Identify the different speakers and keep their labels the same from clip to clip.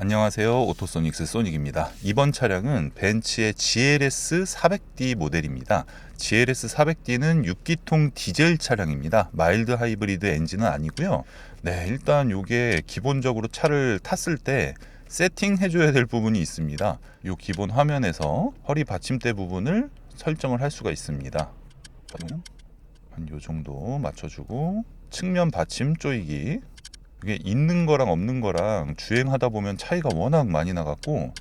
Speaker 1: 안녕하세요. 오토소닉스 소닉입니다. 이번 차량은 벤츠의 GLS 400D 모델입니다. GLS 400D는 6기통 디젤 차량입니다. 마일드 하이브리드 엔진은 아니고요. 네, 일단 이게 기본적으로 차를 탔을 때 세팅해줘야 될 부분이 있습니다. 이 기본 화면에서 허리 받침대 부분을 설정을 할 수가 있습니다. 한 요 정도 맞춰주고, 측면 받침 조이기. 이게 있는 거랑 없는 거랑 주행하다 보면 차이가 워낙 많이 나갖고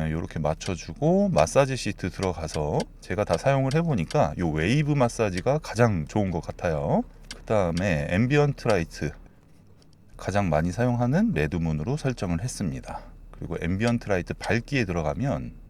Speaker 1: 이렇게 맞춰주고, 마사지 시트 들어가서 제가 다 사용을 해보니까 이 웨이브 마사지가 가장 좋은 것 같아요. 그 다음에 앰비언트 라이트, 가장 많이 사용하는 레드문으로 설정을 했습니다. 그리고 앰비언트 라이트 밝기에 들어가면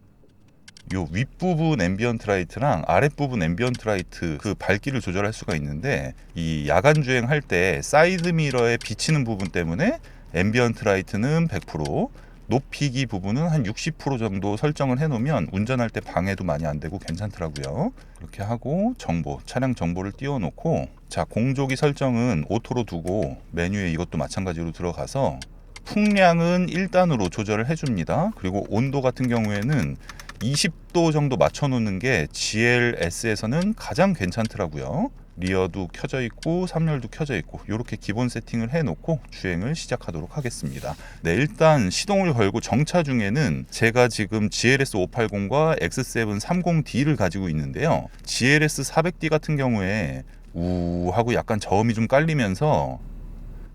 Speaker 1: 요 윗부분 앰비언트 라이트랑 아랫부분 앰비언트 라이트 그 밝기를 조절할 수가 있는데, 이 야간 주행할 때 사이드 미러에 비치는 부분 때문에 앰비언트 라이트는 100%, 높이기 부분은 한 60% 정도 설정을 해 놓으면 운전할 때 방해도 많이 안 되고 괜찮더라고요. 그렇게 하고 정보, 차량 정보를 띄워 놓고, 자, 공조기 설정은 오토로 두고 메뉴에 이것도 마찬가지로 들어가서 풍량은 1단으로 조절을 해줍니다. 그리고 온도 같은 경우에는 20도 정도 맞춰 놓는 게 GLS에서는 가장 괜찮더라고요. 리어도 켜져 있고 3열도 켜져 있고, 이렇게 기본 세팅을 해 놓고 주행을 시작하도록 하겠습니다. 네, 일단 시동을 걸고 정차 중에는 제가 지금 GLS 580과 X7 30D를 가지고 있는데요. GLS 400D 같은 경우에 우 하고 약간 저음이 좀 깔리면서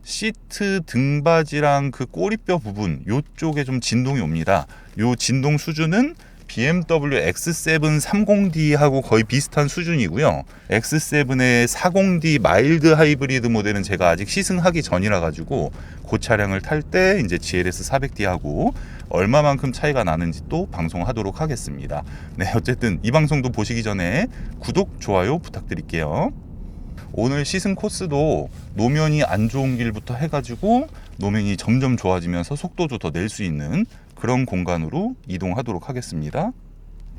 Speaker 1: 시트 등받이랑 그 꼬리뼈 부분 요쪽에 좀 진동이 옵니다. 요 진동 수준은 BMW X7 30D하고 거의 비슷한 수준이고요. X7의 40D 마일드 하이브리드 모델은 제가 아직 시승하기 전이라 가지고 그 차량을 탈 때 이제 GLS 400D하고 얼마만큼 차이가 나는지 또 방송하도록 하겠습니다. 네, 어쨌든 이 방송도 보시기 전에 구독, 좋아요 부탁드릴게요. 오늘 시승 코스도 노면이 안 좋은 길부터 해가지고 노면이 점점 좋아지면서 속도도 더 낼 수 있는 그런 공간으로 이동하도록 하겠습니다.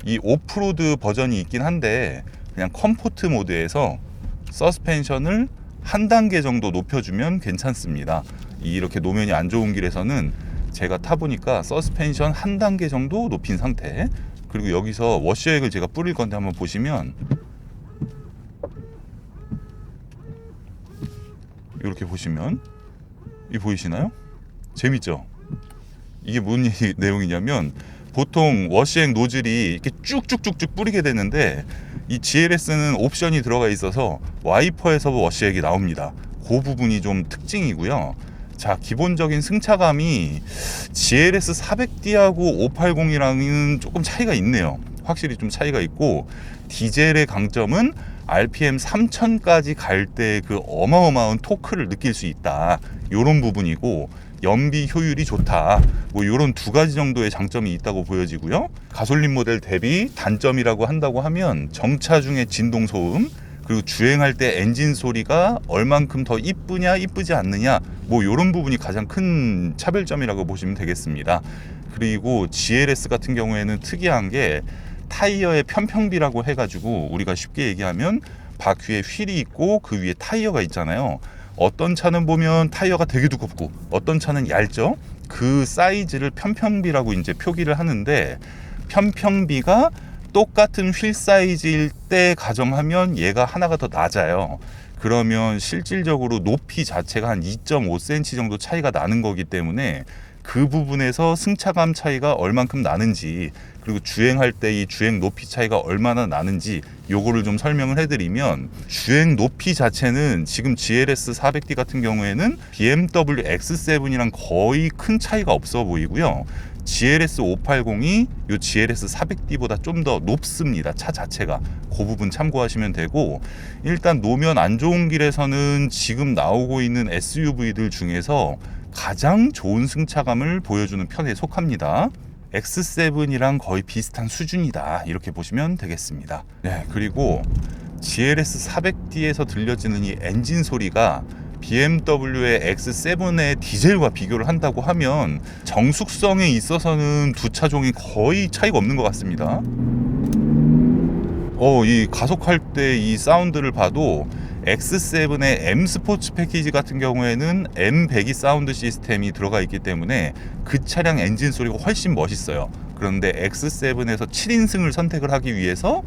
Speaker 1: 이 오프로드 버전이 있긴 한데 그냥 컴포트 모드에서 서스펜션을 한 단계 정도 높여주면 괜찮습니다. 이렇게 노면이 안 좋은 길에서는 제가 타보니까 서스펜션 한 단계 정도 높인 상태, 그리고 여기서 워셔액을 제가 뿌릴 건데 한번 보시면, 이렇게 보시면 이 보이시나요? 재밌죠? 이게 무슨 내용이냐면, 보통 워시액 노즐이 이렇게 쭉쭉쭉쭉 뿌리게 되는데 이 GLS는 옵션이 들어가 있어서 와이퍼에서 워시액이 나옵니다. 그 부분이 좀 특징이고요. 자, 기본적인 승차감이 GLS 400D하고 580이랑은 조금 차이가 있네요. 확실히 좀 차이가 있고, 디젤의 강점은 RPM 3000까지 갈 때 그 어마어마한 토크를 느낄 수 있다, 요런 부분이고, 연비 효율이 좋다, 뭐 요런 두 가지 정도의 장점이 있다고 보여지고요. 가솔린 모델 대비 단점이라고 한다고 하면 정차 중에 진동 소음, 그리고 주행할 때 엔진 소리가 얼만큼 더 이쁘냐 이쁘지 않느냐, 뭐 요런 부분이 가장 큰 차별점이라고 보시면 되겠습니다. 그리고 GLS 같은 경우에는 특이한 게 타이어의 편평비라고 해가지고, 우리가 쉽게 얘기하면 바퀴에 휠이 있고 그 위에 타이어가 있잖아요. 어떤 차는 보면 타이어가 되게 두껍고 어떤 차는 얇죠. 그 사이즈를 편평비라고 이제 표기를 하는데, 편평비가 똑같은 휠 사이즈일 때 가정하면 얘가 하나가 더 낮아요. 그러면 실질적으로 높이 자체가 한 2.5cm 정도 차이가 나는 거기 때문에 그 부분에서 승차감 차이가 얼만큼 나는지, 그리고 주행할 때 이 주행 높이 차이가 얼마나 나는지 요거를 좀 설명을 해드리면, 주행 높이 자체는 지금 GLS 400D 같은 경우에는 BMW X7이랑 거의 큰 차이가 없어 보이고요. GLS 580이 요 GLS 400D보다 좀 더 높습니다. 차 자체가. 그 부분 참고하시면 되고, 일단 노면 안 좋은 길에서는 지금 나오고 있는 SUV들 중에서 가장 좋은 승차감을 보여주는 편에 속합니다. X7이랑 거의 비슷한 수준이다, 이렇게 보시면 되겠습니다. 네, 그리고 GLS 400D에서 들려지는 이 엔진 소리가 BMW의 X7의 디젤과 비교를 한다고 하면 정숙성에 있어서는 두 차종이 거의 차이가 없는 것 같습니다. 이 가속할 때 이 사운드를 봐도 X7의 M 스포츠 패키지 같은 경우에는 M102 사운드 시스템이 들어가 있기 때문에 그 차량 엔진 소리가 훨씬 멋있어요. 그런데 X7에서 7인승을 선택을 하기 위해서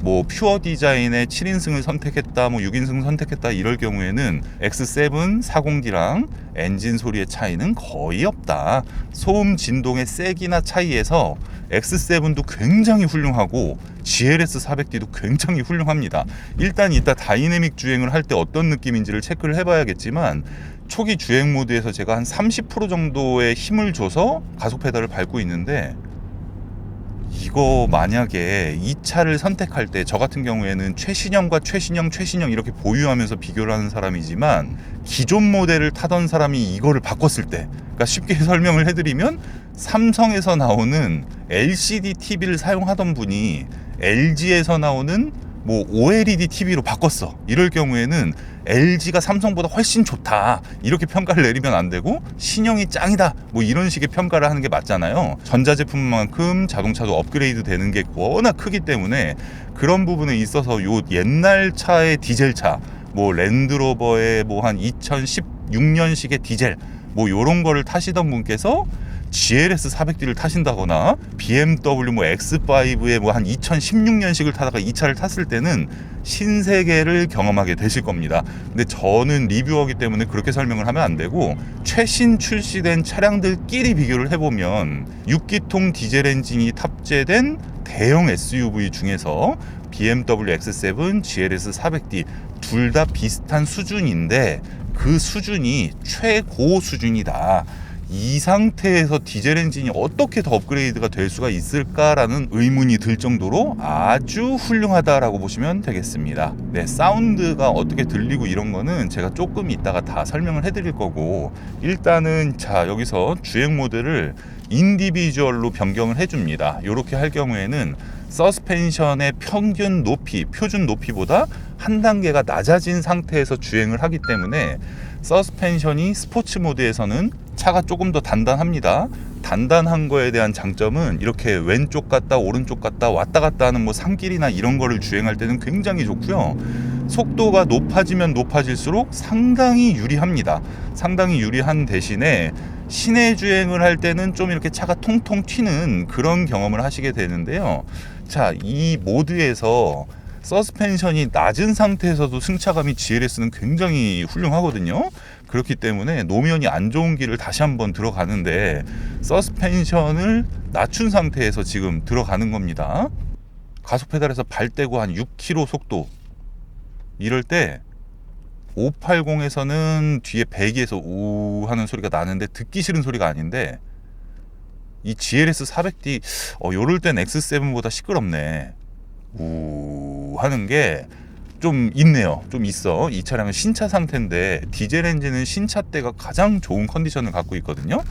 Speaker 1: 뭐 퓨어 디자인의 7인승을 선택했다, 뭐 6인승 선택했다 이럴 경우에는 X7 40D랑 엔진 소리의 차이는 거의 없다. 소음 진동의 세기나 차이에서 X7도 굉장히 훌륭하고 GLS 400D도 굉장히 훌륭합니다. 일단 이따 다이내믹 주행을 할 때 어떤 느낌인지를 체크를 해봐야겠지만 초기 주행 모드에서 제가 한 30% 정도의 힘을 줘서 가속 페달을 밟고 있는데, 이거 만약에 이 차를 선택할 때 저 같은 경우에는 최신형과 최신형 이렇게 보유하면서 비교를 하는 사람이지만 기존 모델을 타던 사람이 이거를 바꿨을 때, 그러니까 쉽게 설명을 해드리면 삼성에서 나오는 LCD TV를 사용하던 분이 LG에서 나오는 뭐 OLED TV로 바꿨어. 이럴 경우에는 LG가 삼성보다 훨씬 좋다 이렇게 평가를 내리면 안 되고 신형이 짱이다 뭐 이런 식의 평가를 하는 게 맞잖아요. 전자제품만큼 자동차도 업그레이드 되는 게 워낙 크기 때문에 그런 부분에 있어서 요 옛날 차의 디젤차, 뭐 랜드로버의 뭐 한 2016년식의 디젤 뭐 요런 거를 타시던 분께서 GLS 400D를 타신다거나 BMW 뭐 X5의 뭐 한 2016년식을 타다가 이 차를 탔을 때는 신세계를 경험하게 되실 겁니다. 근데 저는 리뷰어기 때문에 그렇게 설명을 하면 안 되고 최신 출시된 차량들끼리 비교를 해보면 6기통 디젤 엔진이 탑재된 대형 SUV 중에서 BMW X7, GLS 400D 둘 다 비슷한 수준인데 그 수준이 최고 수준이다. 이 상태에서 디젤 엔진이 어떻게 더 업그레이드가 될 수가 있을까라는 의문이 들 정도로 아주 훌륭하다라고 보시면 되겠습니다. 네, 사운드가 어떻게 들리고 이런 거는 제가 조금 이따가 다 설명을 해드릴 거고, 일단은 자 여기서 주행 모드를 인디비주얼로 변경을 해줍니다. 이렇게 할 경우에는 서스펜션의 평균 높이, 표준 높이보다 한 단계가 낮아진 상태에서 주행을 하기 때문에 서스펜션이 스포츠 모드에서는 차가 조금 더 단단합니다. 단단한 거에 대한 장점은 이렇게 왼쪽 갔다 오른쪽 갔다 왔다 갔다 하는 뭐 산길이나 이런 거를 주행할 때는 굉장히 좋고요. 속도가 높아지면 높아질수록 상당히 유리합니다. 상당히 유리한 대신에 시내 주행을 할 때는 좀 이렇게 차가 통통 튀는 그런 경험을 하시게 되는데요. 자, 이 모드에서 서스펜션이 낮은 상태에서도 승차감이 GLS는 굉장히 훌륭하거든요. 그렇기 때문에 노면이 안 좋은 길을 다시 한번 들어가는데 서스펜션을 낮춘 상태에서 지금 들어가는 겁니다. 가속 페달에서 발 떼고 한 6km 속도, 이럴 때 580에서는 뒤에 배기에서 우 하는 소리가 나는데 듣기 싫은 소리가 아닌데, 이 GLS 400D 요럴 땐 X7보다 시끄럽네 우 하는 게 좀 있네요. 좀 있어. 이 차량은 신차 상태인데 디젤 엔진은 신차 때가 가장 좋은 컨디션을 갖고 있거든요.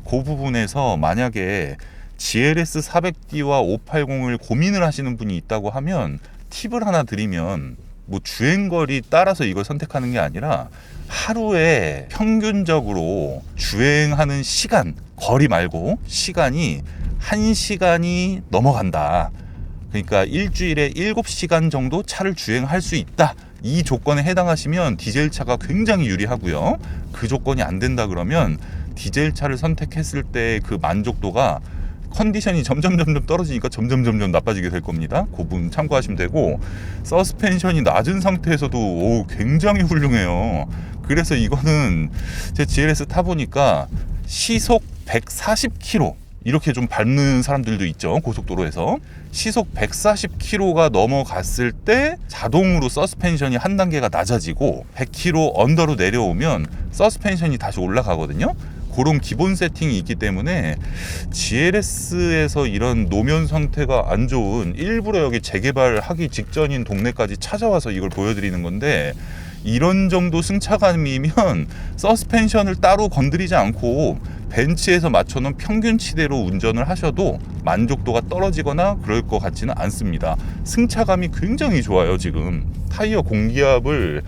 Speaker 1: 그 부분에서 만약에 GLS 400D와 580을 고민을 하시는 분이 있다고 하면 팁을 하나 드리면, 뭐 주행거리 따라서 이걸 선택하는 게 아니라 하루에 평균적으로 주행하는 시간, 거리 말고 시간이 1시간이 넘어간다. 그러니까 일주일에 7시간 정도 차를 주행할 수 있다. 이 조건에 해당하시면 디젤차가 굉장히 유리하고요. 그 조건이 안 된다 그러면 디젤차를 선택했을 때 그 만족도가 컨디션이 점점 떨어지니까 점점 나빠지게 될 겁니다. 그 부분 참고하시면 되고, 서스펜션이 낮은 상태에서도 굉장히 훌륭해요. 그래서 이거는 제 GLS 타보니까 시속 140km 이렇게 좀 밟는 사람들도 있죠. 고속도로에서 시속 140km가 넘어갔을 때 자동으로 서스펜션이 한 단계가 낮아지고 100km 언더로 내려오면 서스펜션이 다시 올라가거든요. 그런 기본 세팅이 있기 때문에 GLS에서 이런 노면 상태가 안 좋은, 일부러 여기 재개발하기 직전인 동네까지 찾아와서 이걸 보여드리는 건데, 이런 정도 승차감이면 서스펜션을 따로 건드리지 않고 벤츠에서 맞춰놓은 평균치대로 운전을 하셔도 만족도가 떨어지거나 그럴 것 같지는 않습니다. 승차감이 굉장히 좋아요. 지금 타이어 공기압을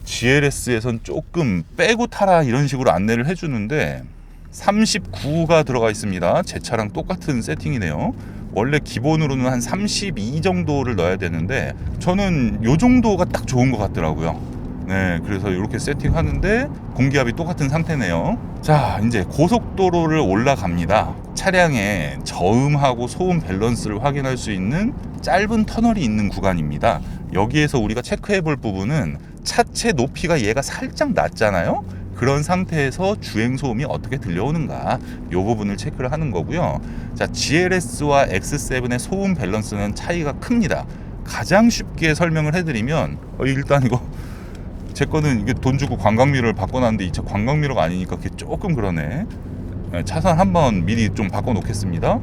Speaker 1: GLS에선 조금 빼고 타라 이런 식으로 안내를 해주는데 39가 들어가 있습니다. 제 차랑 똑같은 세팅이네요. 원래 기본으로는 한 32 정도를 넣어야 되는데 저는 요 정도가 딱 좋은 것 같더라고요. 네, 그래서 이렇게 세팅하는데 공기압이 똑같은 상태네요. 자, 이제 고속도로를 올라갑니다. 차량의 저음하고 소음 밸런스를 확인할 수 있는 짧은 터널이 있는 구간입니다. 여기에서 우리가 체크해 볼 부분은 차체 높이가 얘가 살짝 낮잖아요. 그런 상태에서 주행 소음이 어떻게 들려오는가, 이 부분을 체크를 하는 거고요. 자, GLS와 X7의 소음 밸런스는 차이가 큽니다. 가장 쉽게 설명을 해드리면 일단 이거 제 거는 이게 돈 주고 관광미러를 바꿔놨는데 이 차 관광미러가 아니니까 그게 조금 그러네. 차선 한번 미리 좀 바꿔놓겠습니다.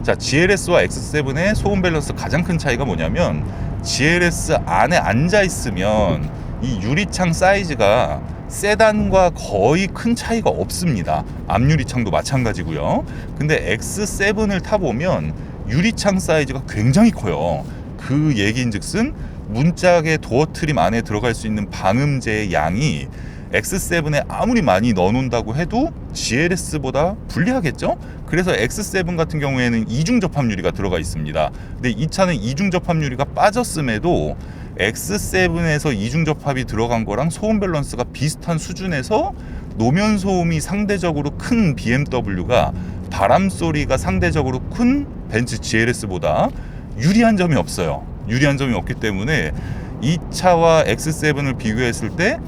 Speaker 1: 자, GLS와 X7의 소음 밸런스 가장 큰 차이가 뭐냐면, GLS 안에 앉아 있으면 이 유리창 사이즈가 세단과 거의 큰 차이가 없습니다. 앞유리창도 마찬가지고요. 근데 X7을 타보면 유리창 사이즈가 굉장히 커요. 그 얘기인즉슨 문짝의 도어 트림 안에 들어갈 수 있는 방음제의 양이 X7에 아무리 많이 넣어놓는다고 해도 GLS보다 불리하겠죠? 그래서 X7 같은 경우에는 이중 접합유리가 들어가 있습니다. 근데 이 차는 이중 접합유리가 빠졌음에도 X7에서 이중 접합이 들어간 거랑 소음 밸런스가 비슷한 수준에서 노면 소음이 상대적으로 큰 BMW가 바람 소리가 상대적으로 큰 벤츠 GLS보다 유리한 점이 없어요. 유리한 점이 없기 때문에 이 차와 X7을 비교했을 때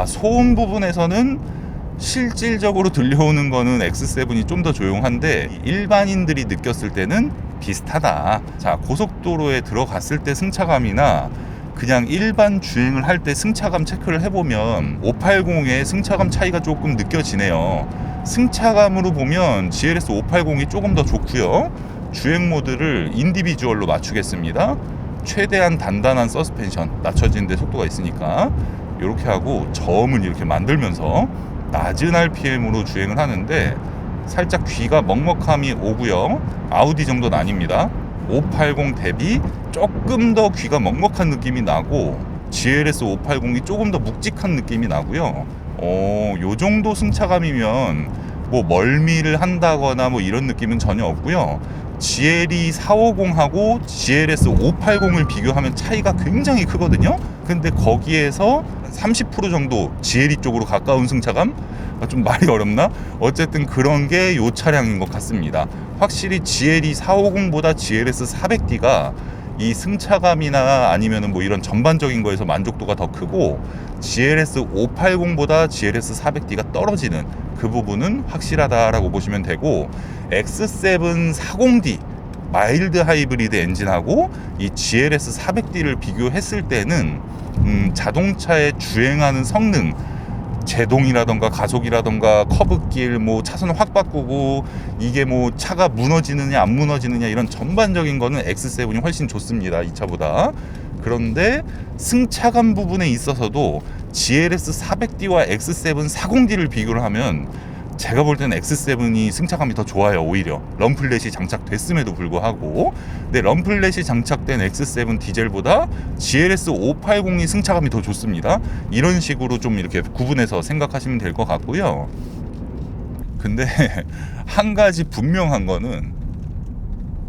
Speaker 1: 소음 부분에서는 실질적으로 들려오는 거는 X7이 좀 더 조용한데 일반인들이 느꼈을 때는 비슷하다. 자, 고속도로에 들어갔을 때 승차감이나 그냥 일반 주행을 할 때 승차감 체크를 해보면 580의 승차감 차이가 조금 느껴지네요. 승차감으로 보면 GLS 580이 조금 더 좋고요. 주행 모드를 인디비주얼로 맞추겠습니다. 최대한 단단한 서스펜션, 낮춰지는데 속도가 있으니까 이렇게 하고 저음은 이렇게 만들면서 낮은 RPM으로 주행을 하는데 살짝 귀가 먹먹함이 오고요. 아우디 정도는 아닙니다. 580 대비 조금 더 귀가 먹먹한 느낌이 나고 GLS 580이 조금 더 묵직한 느낌이 나고요. 요 정도 승차감이면 뭐 멀미를 한다거나 뭐 이런 느낌은 전혀 없고요. GLE 450하고 GLS 580을 비교하면 차이가 굉장히 크거든요. 근데 거기에서 30% 정도 GLE 쪽으로 가까운 승차감? 좀 말이 어렵나? 어쨌든 그런 게 이 차량인 것 같습니다. 확실히 GLE 450보다 GLS 400D가 이 승차감이나 아니면은 뭐 이런 전반적인 거에서 만족도가 더 크고 GLS 580보다 GLS 400D가 떨어지는 그 부분은 확실하다라고 보시면 되고, X7 40D 마일드 하이브리드 엔진하고 이 GLS 400D를 비교했을 때는 자동차의 주행하는 성능, 제동이라던가 가속이라던가 커브길, 뭐 차선을 확 바꾸고 이게 뭐 차가 무너지느냐 안 무너지느냐 이런 전반적인 거는 X7이 훨씬 좋습니다, 이 차보다. 그런데 승차감 부분에 있어서도 GLS 400D와 X7 40D를 비교를 하면 제가 볼 때는 X7이 승차감이 더 좋아요. 오히려 럼플렛이 장착됐음에도 불구하고. 근데 럼플렛이 장착된 X7 디젤보다 GLS 580이 승차감이 더 좋습니다. 이런 식으로 좀 이렇게 구분해서 생각하시면 될 것 같고요. 근데 한 가지 분명한 거는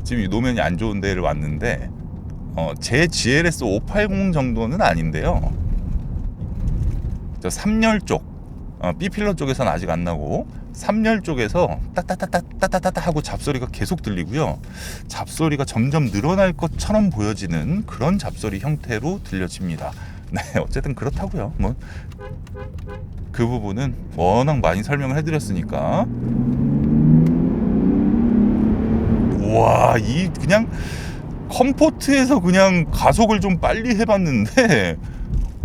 Speaker 1: 지금 이 노면이 안 좋은 데를 왔는데 제 GLS 580 정도는 아닌데요. 저 3열 쪽 B필러 쪽에서는 아직 안 나고 3열 쪽에서 따따따따따따따 하고 잡소리가 계속 들리고요. 잡소리가 점점 늘어날 것처럼 보여지는 그런 잡소리 형태로 들려집니다. 네, 어쨌든 그렇다고요. 뭐 그 부분은 워낙 많이 설명을 해드렸으니까. 우와, 이 그냥 컴포트에서 그냥 가속을 좀 빨리 해봤는데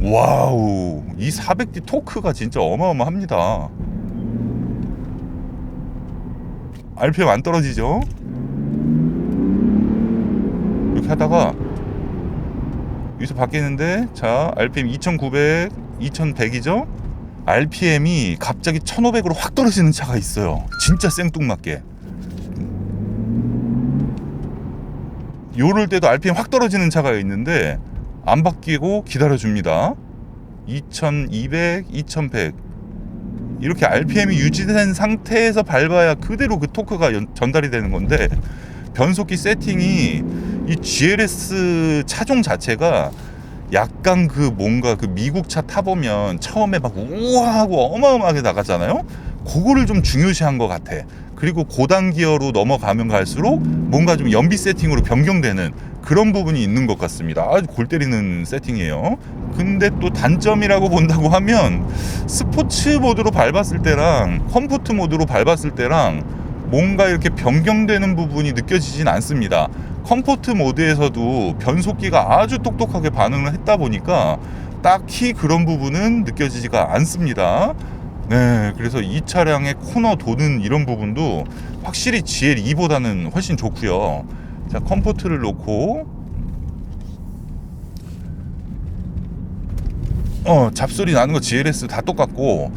Speaker 1: 와우, 이 400D 토크가 진짜 어마어마합니다. RPM 안 떨어지죠? 이렇게 하다가 여기서 바뀌는데, 자, RPM 2900, 2100이죠? RPM이 갑자기 1500으로 확 떨어지는 차가 있어요. 진짜 생뚱맞게. 요럴 때도 RPM 확 떨어지는 차가 있는데 안 바뀌고 기다려줍니다. 2200, 2100 이렇게 RPM이 유지된 상태에서 밟아야 그대로 그 토크가 전달이 되는 건데, 변속기 세팅이 이 GLS 차종 자체가 약간 그 뭔가 그 미국 차 타보면 처음에 막 우와하고 어마어마하게 나가잖아요. 그거를 좀 중요시한 것 같아. 그리고 고단 기어로 넘어가면 갈수록 뭔가 좀 연비 세팅으로 변경되는 그런 부분이 있는 것 같습니다. 아주 골 때리는 세팅이에요. 근데 또 단점이라고 본다고 하면 스포츠 모드로 밟았을 때랑 컴포트 모드로 밟았을 때랑 뭔가 이렇게 변경되는 부분이 느껴지진 않습니다. 컴포트 모드에서도 변속기가 아주 똑똑하게 반응을 했다 보니까 딱히 그런 부분은 느껴지지가 않습니다. 네, 그래서 이 차량의 코너 도는 이런 부분도 확실히 GL2보다는 훨씬 좋고요. 자, 컴포트를 놓고 잡소리 나는 거 GLS 다 똑같고,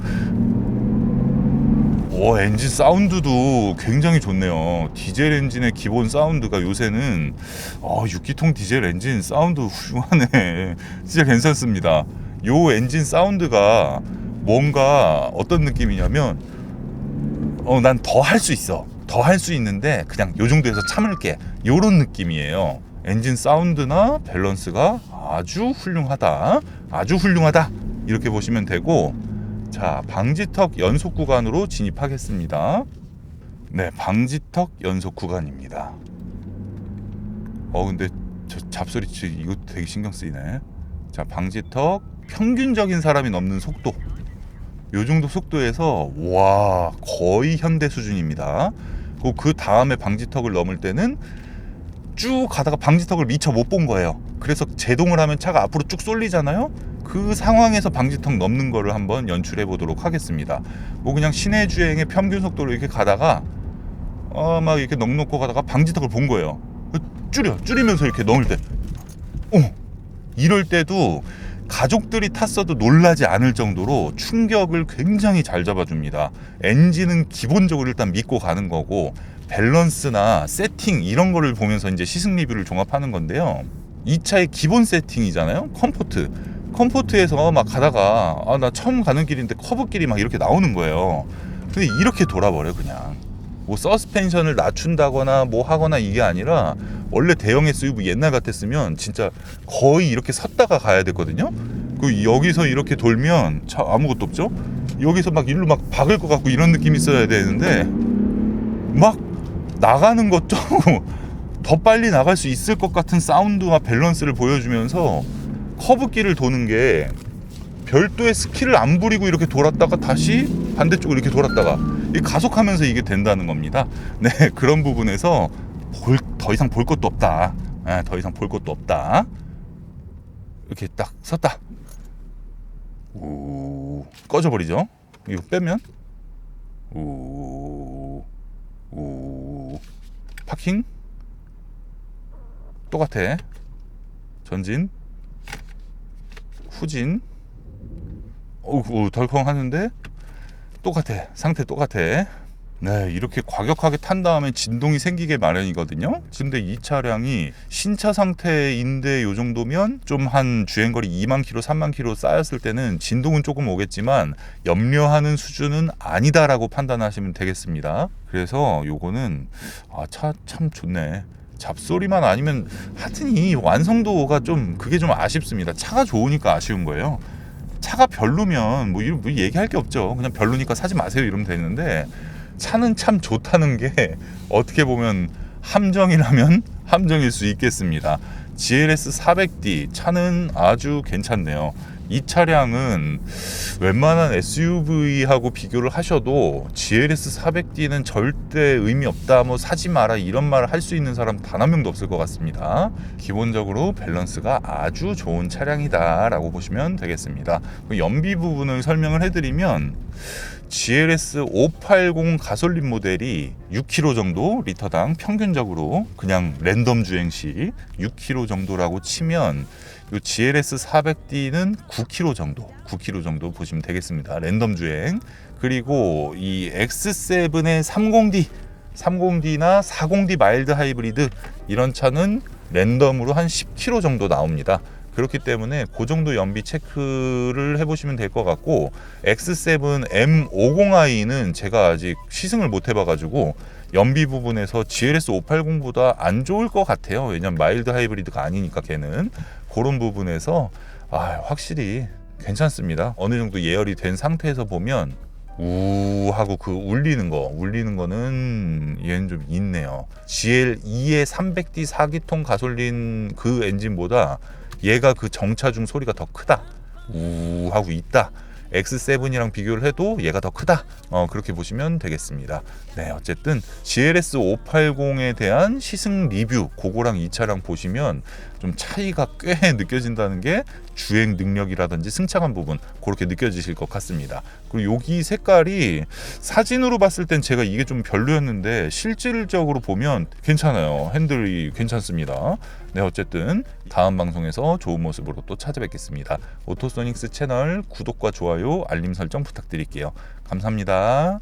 Speaker 1: 엔진 사운드도 굉장히 좋네요. 디젤 엔진의 기본 사운드가 요새는 6기통 디젤 엔진 사운드 훌륭하네. 진짜 괜찮습니다. 요 엔진 사운드가 뭔가 어떤 느낌이냐면 난 더 할 수 있어. 더 할 수 있는데 그냥 요 정도에서 참을게. 요런 느낌이에요. 엔진 사운드나 밸런스가 아주 훌륭하다. 아주 훌륭하다. 이렇게 보시면 되고, 자, 방지턱 연속 구간으로 진입하겠습니다. 네, 방지턱 연속 구간입니다. 근데 저 잡소리 이거 되게 신경 쓰이네. 자, 방지턱 평균적인 사람이 넘는 속도. 요 정도 속도에서 와, 거의 현대 수준입니다. 그 다음에 방지턱을 넘을 때는 쭉 가다가 방지턱을 미처 못 본 거예요. 그래서 제동을 하면 차가 앞으로 쭉 쏠리잖아요. 그 상황에서 방지턱 넘는 거를 한번 연출해 보도록 하겠습니다. 그냥 시내 주행의 평균 속도로 이렇게 가다가 막 이렇게 넉넉고 가다가 방지턱을 본 거예요. 줄이면서 이렇게 넘을 때 이럴 때도 가족들이 탔어도 놀라지 않을 정도로 충격을 굉장히 잘 잡아줍니다. 엔진은 기본적으로 일단 믿고 가는 거고, 밸런스나 세팅 이런 거를 보면서 이제 시승 리뷰를 종합하는 건데요. 이 차의 기본 세팅이잖아요. 컴포트에서 막 가다가 나 처음 가는 길인데 커브길이 막 이렇게 나오는 거예요. 근데 이렇게 돌아버려. 그냥 서스펜션을 낮춘다거나 하거나 이게 아니라, 원래 대형 SUV 옛날 같았으면 진짜 거의 이렇게 섰다가 가야 됐거든요. 여기서 이렇게 돌면 차 아무것도 없죠. 여기서 막 일로 막 박을 것 같고 이런 느낌이 있어야 되는데, 막 나가는 것도 더 빨리 나갈 수 있을 것 같은 사운드와 밸런스를 보여주면서 커브길을 도는 게 별도의 스킬을 안 부리고 이렇게 돌았다가 다시 반대쪽으로 이렇게 돌았다가 가속하면서 이게 된다는 겁니다. 네, 그런 부분에서 더 이상 볼 것도 없다. 더 이상 볼 것도 없다. 이렇게 딱 섰다. 꺼져버리죠. 이거 빼면 파킹 똑같아. 전진, 후진, 덜컹 하는데 똑같아. 상태 똑같아. 네, 이렇게 과격하게 탄 다음에 진동이 생기게 마련이거든요. 근데 이 차량이 신차 상태인데 요 정도면 좀 한 주행거리 2만 킬로, 3만 킬로 쌓였을 때는 진동은 조금 오겠지만 염려하는 수준은 아니다라고 판단하시면 되겠습니다. 그래서 요거는 차 참 좋네. 잡소리만 아니면 하여튼 이 완성도가 좀 그게 좀 아쉽습니다. 차가 좋으니까 아쉬운 거예요. 차가 별로면 뭐 얘기할 게 없죠. 그냥 별로니까 사지 마세요 이러면 되는데, 차는 참 좋다는 게 어떻게 보면 함정이라면 함정일 수 있겠습니다. GLS 400D 차는 아주 괜찮네요. 이 차량은 웬만한 SUV하고 비교를 하셔도 GLS 400D는 절대 의미 없다, 사지 마라 이런 말을 할 수 있는 사람 단 한 명도 없을 것 같습니다. 기본적으로 밸런스가 아주 좋은 차량이다 라고 보시면 되겠습니다. 연비 부분을 설명을 해드리면, GLS 580 가솔린 모델이 6km 정도 리터당 평균적으로 그냥 랜덤 주행 시 6km 정도라고 치면, 이 GLS 400D는 9km 정도 보시면 되겠습니다. 랜덤 주행. 그리고 이 X7의 30D나 40D 마일드 하이브리드 이런 차는 랜덤으로 한 10km 정도 나옵니다. 그렇기 때문에 그 정도 연비 체크를 해보시면 될 것 같고, X7 M50i는 제가 아직 시승을 못 해봐가지고 연비 부분에서 GLS 580보다 안 좋을 것 같아요. 왜냐면 마일드 하이브리드가 아니니까 걔는. 그런 부분에서 확실히 괜찮습니다. 어느 정도 예열이 된 상태에서 보면 우 하고 그 울리는 거는 얘는 좀 있네요. GL2의 300D 4기통 가솔린 그 엔진보다 얘가 그 정차 중 소리가 더 크다. 우 하고 있다. X7이랑 비교를 해도 얘가 더 크다. 그렇게 보시면 되겠습니다. 네, 어쨌든 GLS 580에 대한 시승 리뷰 그거랑 이 차량 보시면 좀 차이가 꽤 느껴진다는 게 주행 능력이라든지 승차감 부분 그렇게 느껴지실 것 같습니다. 그리고 여기 색깔이 사진으로 봤을 땐 제가 이게 좀 별로였는데 실질적으로 보면 괜찮아요. 핸들이 괜찮습니다. 네, 어쨌든 다음 방송에서 좋은 모습으로 또 찾아뵙겠습니다. 오토소닉스 채널 구독과 좋아요, 알림 설정 부탁드릴게요. 감사합니다.